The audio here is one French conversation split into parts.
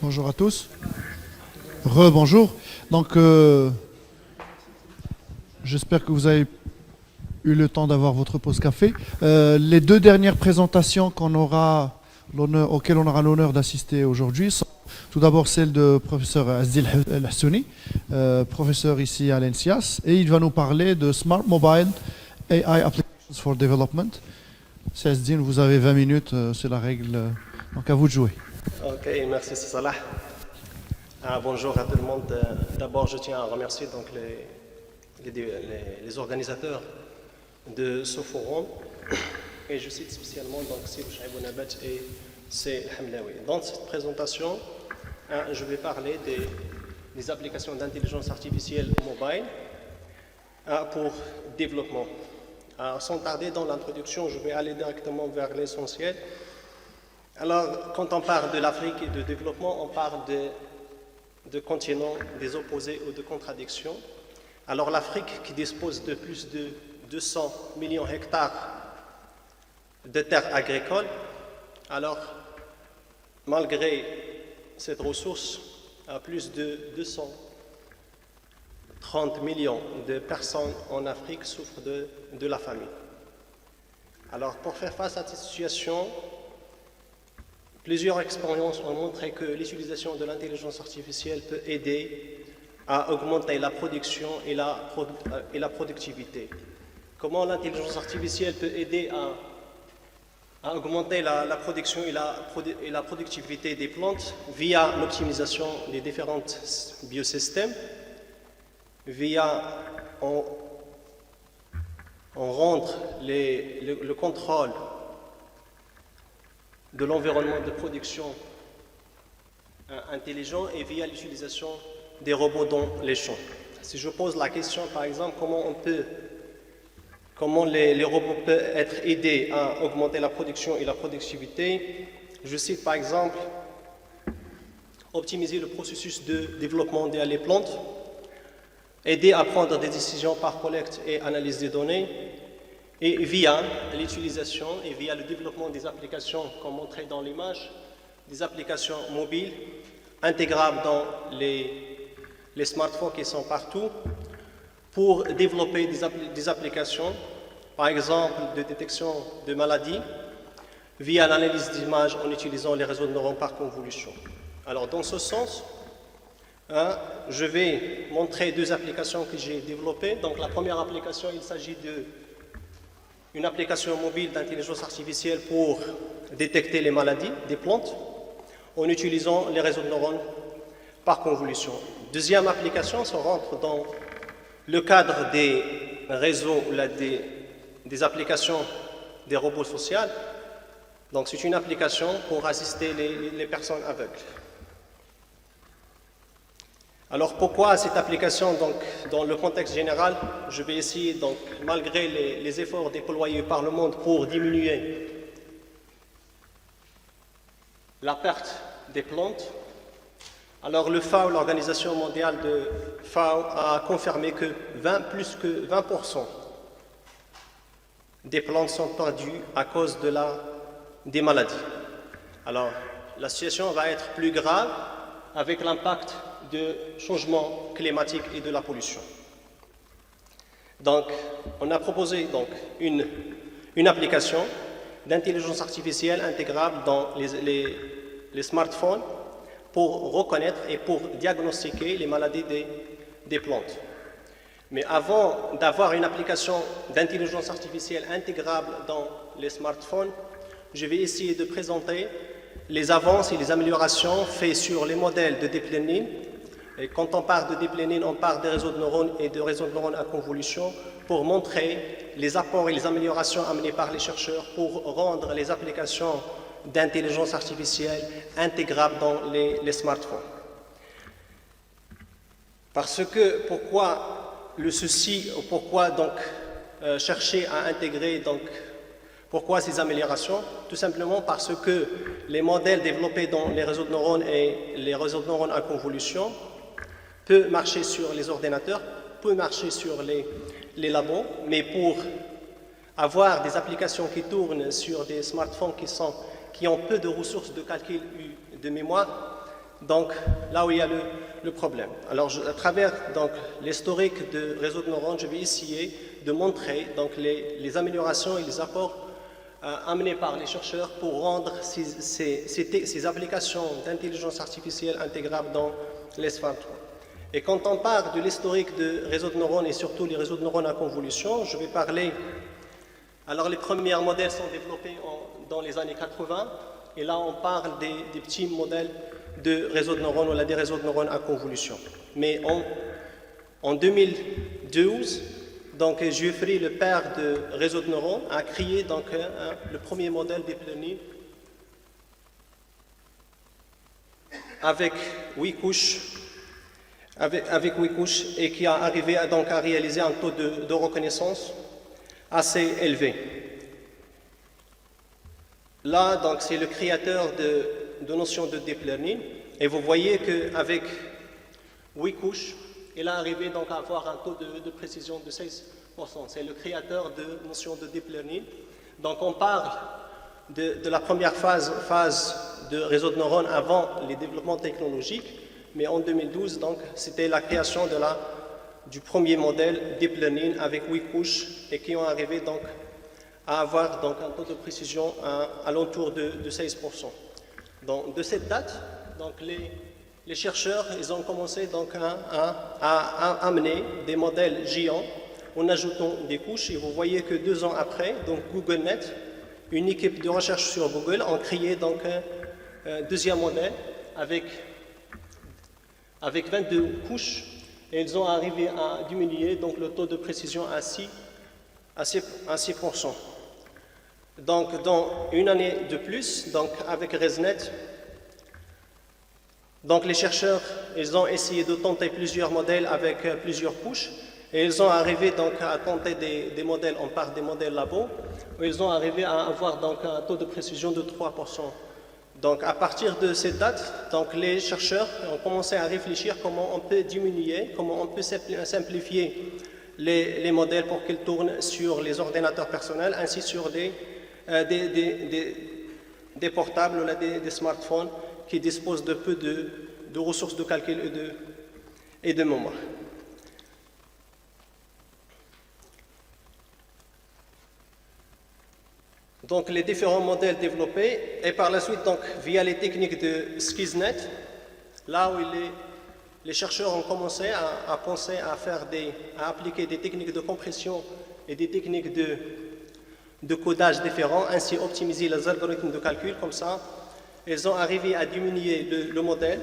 Bonjour à tous. Rebonjour. Donc, j'espère que vous avez eu le temps d'avoir votre pause café. Les deux dernières présentations auxquelles on aura l'honneur d'assister aujourd'hui sont tout d'abord celle de professeur Azdil El-Hassouni, professeur ici à l'ENSIAS, et il va nous parler de Smart Mobile AI Applications for Development. C'est Azdil, vous avez 20 minutes, c'est la règle, donc à vous de jouer. Ok, merci Salah. Bonjour à tout le monde. D'abord, je tiens à remercier donc, les organisateurs de ce forum. Et je cite spécialement donc, Sibou Chaïbou Nabat et C. Hamlaoui. Dans cette présentation, je vais parler des applications d'intelligence artificielle mobile pour développement. Sans tarder dans l'introduction, je vais aller directement vers l'essentiel. Alors, quand on parle de l'Afrique et de développement, on parle de continents, des opposés ou de contradictions. Alors, l'Afrique, qui dispose de plus de 200 millions d'hectares de terres agricoles, alors, malgré cette ressource, plus de 230 millions de personnes en Afrique souffrent de la famine. Alors, pour faire face à cette situation, plusieurs expériences ont montré que l'utilisation de l'intelligence artificielle peut aider à augmenter la production et la productivité. Comment l'intelligence artificielle peut aider à augmenter la production et la productivité des plantes via l'optimisation des différents biosystèmes, via en rendre le contrôle de l'environnement de production intelligent et via l'utilisation des robots dans les champs. Si je pose la question, par exemple, comment les robots peuvent être aidés à augmenter la production et la productivité, je cite par exemple optimiser le processus de développement des plantes, aider à prendre des décisions par collecte et analyse des données, et via l'utilisation et via le développement des applications, comme montré dans l'image, des applications mobiles intégrables dans les smartphones qui sont partout, pour développer des applications, par exemple de détection de maladies, via l'analyse d'images en utilisant les réseaux de neurones par convolution. Alors dans ce sens, je vais montrer deux applications que j'ai développées. Donc la première application, il s'agit d'une application mobile d'intelligence artificielle pour détecter les maladies des plantes en utilisant les réseaux de neurones par convolution. Deuxième application, ça rentre dans le cadre des réseaux, des applications des robots sociaux. Donc c'est une application pour assister les personnes aveugles. Alors pourquoi cette application, donc, dans le contexte général, je vais essayer, donc, malgré les efforts déployés par le monde pour diminuer la perte des plantes, alors le FAO, l'Organisation mondiale de FAO, a confirmé que plus que 20% des plantes sont perdues à cause des maladies. Alors la situation va être plus grave avec l'impact de changement climatique et de la pollution. Donc, on a proposé donc, une application d'intelligence artificielle intégrable dans les smartphones pour reconnaître et pour diagnostiquer les maladies des plantes. Mais avant d'avoir une application d'intelligence artificielle intégrable dans les smartphones, je vais essayer de présenter les avances et les améliorations faites sur les modèles de deep learning. Et quand on parle de deep learning, on parle des réseaux de neurones et de réseaux de neurones à convolution pour montrer les apports et les améliorations amenées par les chercheurs pour rendre les applications d'intelligence artificielle intégrables dans les smartphones. Parce que, pourquoi le souci, pourquoi donc chercher à intégrer, donc, pourquoi ces améliorations? Tout simplement parce que les modèles développés dans les réseaux de neurones et les réseaux de neurones à convolution peut marcher sur les ordinateurs, peut marcher sur les labos, mais pour avoir des applications qui tournent sur des smartphones qui ont peu de ressources de calcul de mémoire, donc là où il y a le problème. Alors à travers donc l'historique de réseau de neurones, je vais essayer de montrer donc les améliorations et les apports amenés par les chercheurs pour rendre ces applications d'intelligence artificielle intégrables dans l'ESFAM 3. Et quand on parle de l'historique de réseaux de neurones et surtout les réseaux de neurones à convolution, je vais parler. Alors les premiers modèles sont développés dans les années 80 et là on parle des petits modèles de réseaux de neurones ou des réseaux de neurones à convolution. Mais en 2012, donc Geoffrey, le père de réseaux de neurones, a créé donc le premier modèle deep learning avec 8 couches. Avec 8 couches et qui a arrivé donc à réaliser un taux de reconnaissance assez élevé. Là, donc, c'est le créateur de notions de deep learning et vous voyez qu'avec 8 couches, il a arrivé donc à avoir un taux de précision de 16%. C'est le créateur de notions de deep learning. Donc on parle de la première phase de réseau de neurones avant les développements technologiques. Mais en 2012, donc, c'était la création du premier modèle Deep Learning avec 8 couches et qui ont arrivé donc, à avoir donc, un taux de précision à l'entour de 16%. Donc, de cette date, donc, les chercheurs ils ont commencé donc, à amener des modèles géants en ajoutant des couches. Et vous voyez que 2 ans après, donc GoogleNet, une équipe de recherche sur Google, a créé donc, un deuxième modèle avec 22 couches, et ils ont arrivé à diminuer donc, le taux de précision à 6%. Donc, dans une année de plus, donc, avec ResNet, donc, les chercheurs ils ont essayé de tenter plusieurs modèles avec plusieurs couches, et ils ont arrivé donc, à tenter des modèles, on parle des modèles labo, où ils ont arrivé à avoir donc, un taux de précision de 3%. Donc, à partir de cette date, donc, les chercheurs ont commencé à réfléchir comment on peut diminuer, comment on peut simplifier les modèles pour qu'ils tournent sur les ordinateurs personnels, ainsi sur des portables ou des smartphones qui disposent de peu de ressources de calcul et de mémoire. Donc les différents modèles développés et par la suite donc via les techniques de SkizNet, là où les chercheurs ont commencé à penser à appliquer des techniques de compression et des techniques de codage différents, ainsi optimiser les algorithmes de calcul comme ça, ils ont arrivé à diminuer le modèle.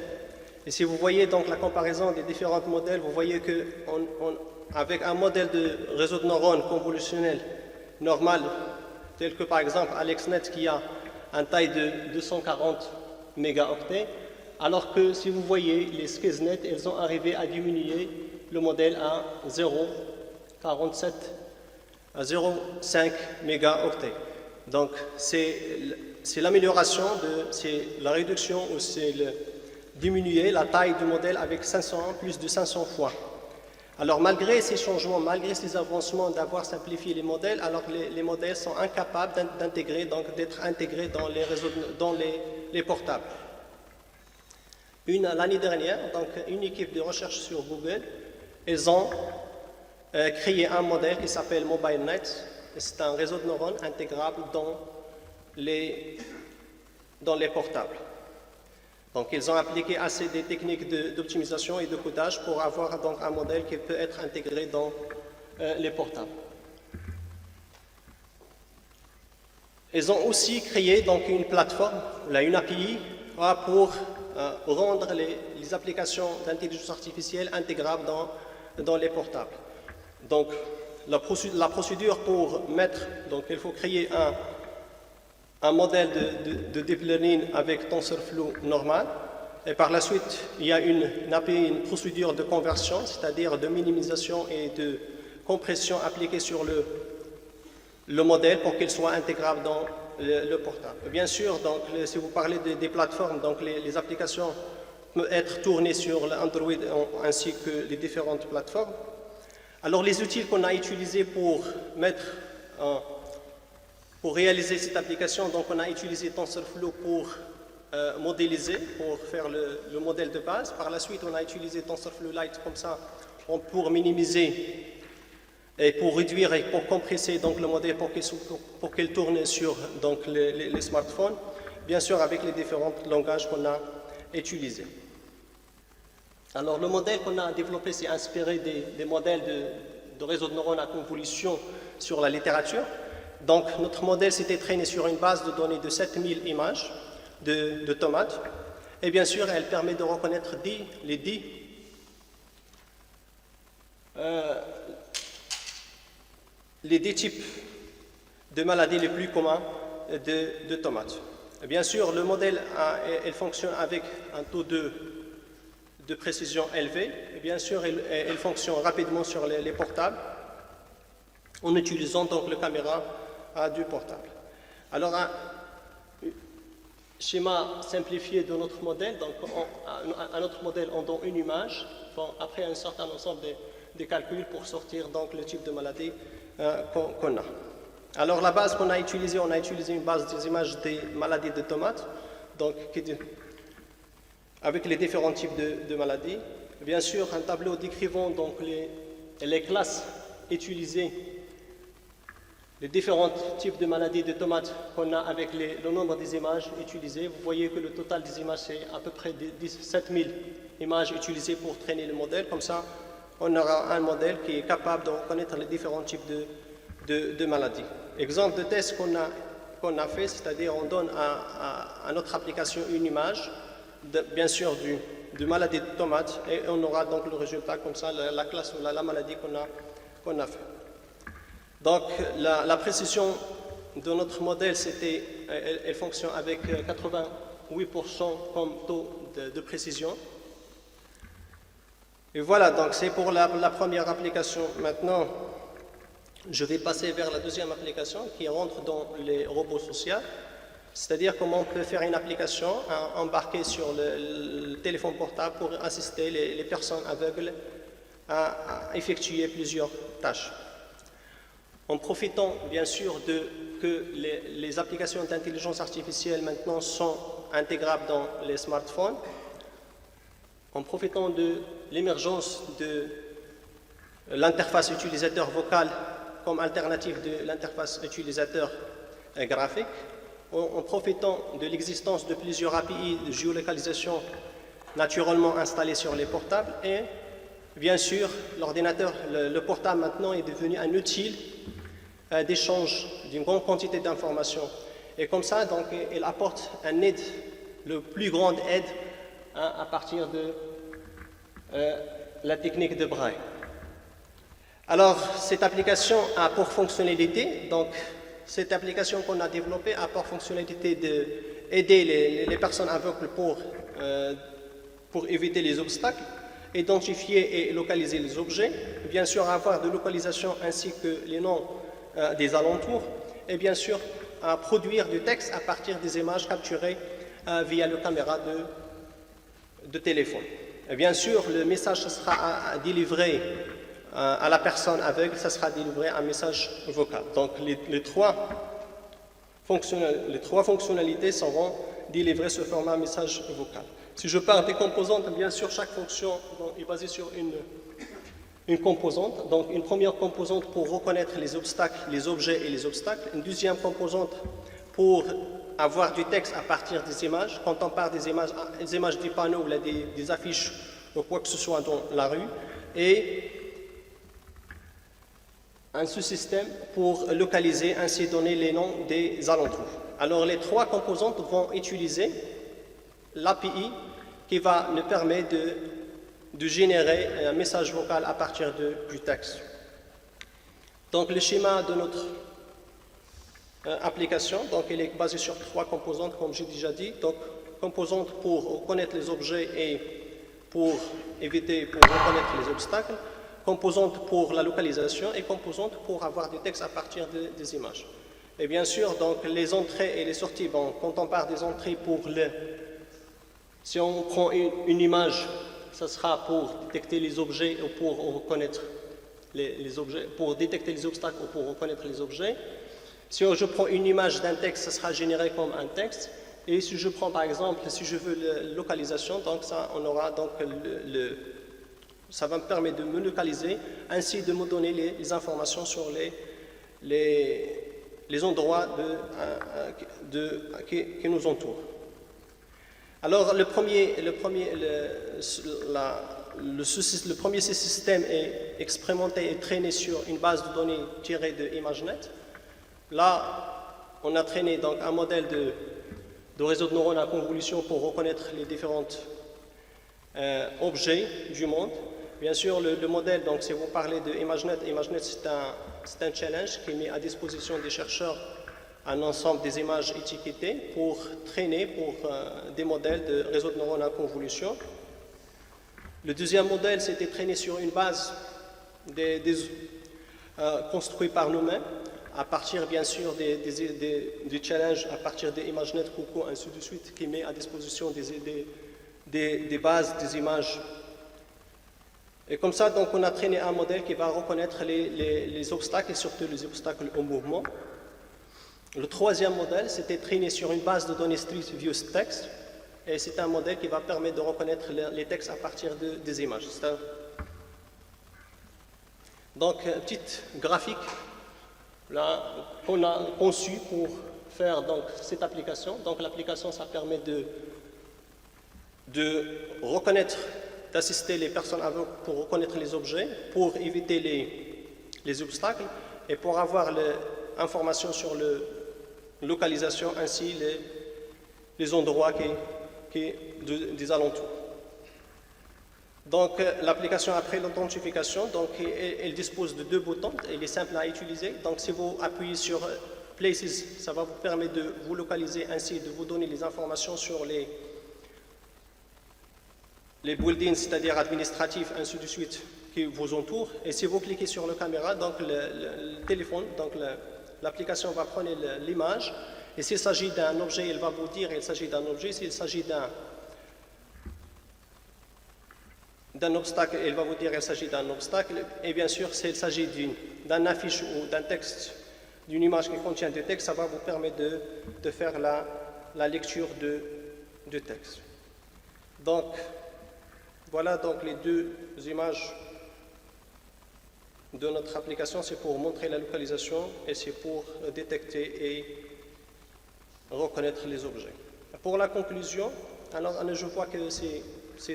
Et si vous voyez donc la comparaison des différents modèles, vous voyez que avec un modèle de réseau de neurones convolutionnel normal, tel que par exemple AlexNet qui a une taille de 240 mégaoctets, alors que si vous voyez les SkizNet, elles ont arrivé à diminuer le modèle à 0,47 à 0,5 mégaoctets. Donc c'est l'amélioration, c'est la réduction ou c'est diminuer la taille du modèle avec plus de 500 fois. Alors malgré ces changements, malgré ces avancements d'avoir simplifié les modèles, alors les modèles sont incapables d'être intégrés dans les réseaux, dans les portables. L'année dernière, donc, une équipe de recherche sur Google, ils ont créé un modèle qui s'appelle MobileNet. C'est un réseau de neurones intégrable dans les portables. Donc, ils ont appliqué assez des techniques d'optimisation et de codage pour avoir donc, un modèle qui peut être intégré dans les portables. Ils ont aussi créé donc, une plateforme, une API, pour rendre les applications d'intelligence artificielle intégrables dans les portables. Donc, la procédure pour donc il faut créer un modèle de deep learning avec TensorFlow normal. Et par la suite, il y a une API, une procédure de conversion, c'est-à-dire de minimisation et de compression appliquée sur le modèle pour qu'il soit intégrable dans le portable. Bien sûr, donc, si vous parlez des plateformes, donc les applications peuvent être tournées sur l'Android ainsi que les différentes plateformes. Alors les outils qu'on a utilisés pour réaliser cette application, donc on a utilisé TensorFlow pour modélisé pour faire le modèle de base. Par la suite, on a utilisé TensorFlow Lite comme ça pour minimiser et pour réduire et pour compresser donc, le modèle pour qu'il tourne sur donc, les smartphones, bien sûr avec les différents langages qu'on a utilisés. Alors le modèle qu'on a développé s'est inspiré des modèles de réseau de neurones à convolution sur la littérature. Donc notre modèle s'était traîné sur une base de données de 7000 images de tomates. Et bien sûr, elle permet de reconnaître les 10 types de maladies les plus communs de tomates. Et bien sûr, le modèle elle fonctionne avec un taux de précision élevé. Et bien sûr, elle fonctionne rapidement sur les portables en utilisant donc le caméra du portable. Alors, un schéma simplifié de notre modèle. Donc, à notre modèle, on donne une image, après un certain ensemble de calculs pour sortir donc le type de maladie qu'on a. Alors, la base qu'on a utilisée, on a utilisé une base des images des maladies de tomates, donc avec les différents types de maladies. Bien sûr, un tableau décrivant donc les classes utilisées, les différents types de maladies de tomates qu'on a avec le nombre des images utilisées. Vous voyez que le total des images, c'est à peu près 17 000 images utilisées pour traîner le modèle. Comme ça, on aura un modèle qui est capable de reconnaître les différents types de maladies. Exemple de test qu'on a fait, c'est-à-dire on donne à notre application une image, bien sûr, de maladie de tomates, et on aura donc le résultat comme ça, la classe ou la maladie qu'on a fait. Donc, la précision de notre modèle, elle fonctionne avec 88% comme taux de précision. Et voilà, donc c'est pour la première application. Maintenant, je vais passer vers la deuxième application qui rentre dans les robots sociaux. C'est-à-dire comment on peut faire une application embarquée sur le téléphone portable pour assister les personnes aveugles à effectuer plusieurs tâches. En profitant bien sûr que les applications d'intelligence artificielle maintenant sont intégrables dans les smartphones, en profitant de l'émergence de l'interface utilisateur vocale comme alternative de l'interface utilisateur graphique, en profitant de l'existence de plusieurs API de géolocalisation naturellement installées sur les portables, et bien sûr l'ordinateur, le portable maintenant est devenu un outil d'échange d'une grande quantité d'informations, et comme ça donc il apporte un aide, le plus grande aide à partir de la technique de Braille. Alors cette application a pour fonctionnalité, donc cette application qu'on a développée a pour fonctionnalité d'aider les personnes aveugles pour éviter les obstacles, identifier et localiser les objets, bien sûr avoir de localisation ainsi que les noms des alentours, et bien sûr à produire du texte à partir des images capturées via la caméra de téléphone. Et bien sûr, le message sera délivré à la personne aveugle, ça sera délivré un message vocal. Donc les trois fonctionnalités seront délivrées sous format message vocal. Si je parle des composantes, bien sûr, chaque fonction est basée sur une composante. Donc une première composante pour reconnaître les obstacles, les objets et les obstacles. Une deuxième composante pour avoir du texte à partir des images. Quand on parle des images des panneaux ou des affiches ou quoi que ce soit dans la rue. Et un sous-système pour localiser, ainsi donner les noms des alentours. Alors les trois composantes vont utiliser l'API qui va nous permettre de générer un message vocal à partir du texte. Donc le schéma de notre application, donc il est basé sur trois composantes comme j'ai déjà dit. Donc composante pour reconnaître les objets et pour reconnaître les obstacles, composante pour la localisation et composante pour avoir du texte à partir des images. Et bien sûr, donc les entrées et les sorties, bon, quand on parle des entrées si on prend une image, ça sera pour détecter les objets ou pour reconnaître les objets, pour détecter les obstacles ou pour reconnaître les objets. Si je prends une image d'un texte, ça sera généré comme un texte. Et si je prends par exemple, si je veux la localisation, donc ça, on aura donc ça va me permettre de me localiser, ainsi de me donner les informations sur les endroits qui nous entourent. Alors le premier système est expérimenté et traîné sur une base de données tirée de ImageNet. Là, on a traîné donc un modèle de réseau de neurones à convolution pour reconnaître les différents objets du monde. Bien sûr, le modèle, donc si vous parlez de ImageNet, ImageNet c'est un challenge qui met à disposition des chercheurs un ensemble des images étiquetées pour traîner des modèles de réseau de neurones à convolution. Le deuxième modèle, c'était traîné sur une base construite par nous-mêmes, à partir bien sûr des challenges, à partir des ImageNet, Coco, ainsi de suite, qui met à disposition des bases, des images. Et comme ça, donc, on a traîné un modèle qui va reconnaître les obstacles et surtout les obstacles au mouvement. Le troisième modèle, c'était traîné sur une base de données Street View Text, et c'est un modèle qui va permettre de reconnaître les textes à partir des images. Donc, un petit graphique là qu'on a conçu pour faire donc cette application. Donc, l'application, ça permet de reconnaître, d'assister les personnes aveugles pour reconnaître les objets, pour éviter les obstacles et pour avoir l'information sur la localisation ainsi les endroits des alentours. Donc l'application après l'authentification, donc elle dispose de 2 boutons, elle est simple à utiliser. Donc si vous appuyez sur Places, ça va vous permettre de vous localiser ainsi de vous donner les informations sur les buildings, c'est-à-dire administratifs, ainsi de suite, qui vous entourent. Et si vous cliquez sur la caméra, donc le téléphone, donc l'application va prendre l'image. Et s'il s'agit d'un objet, elle va vous dire qu'il s'agit d'un objet. S'il s'agit d'un obstacle, elle va vous dire qu'il s'agit d'un obstacle. Et bien sûr, s'il s'agit d'une affiche ou d'un texte, d'une image qui contient du texte, ça va vous permettre de faire la lecture de texte. Donc, voilà donc les 2 images de notre application. C'est pour montrer la localisation et c'est pour détecter et reconnaître les objets. Pour la conclusion, alors je vois que c'est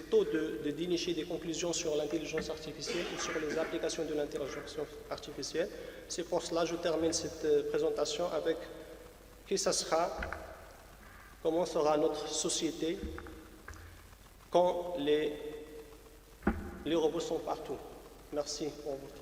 tôt d'initier des conclusions sur l'intelligence artificielle et sur les applications de l'intelligence artificielle. C'est pour cela que je termine cette présentation avec comment sera notre société quand les robots sont partout. Merci pour votre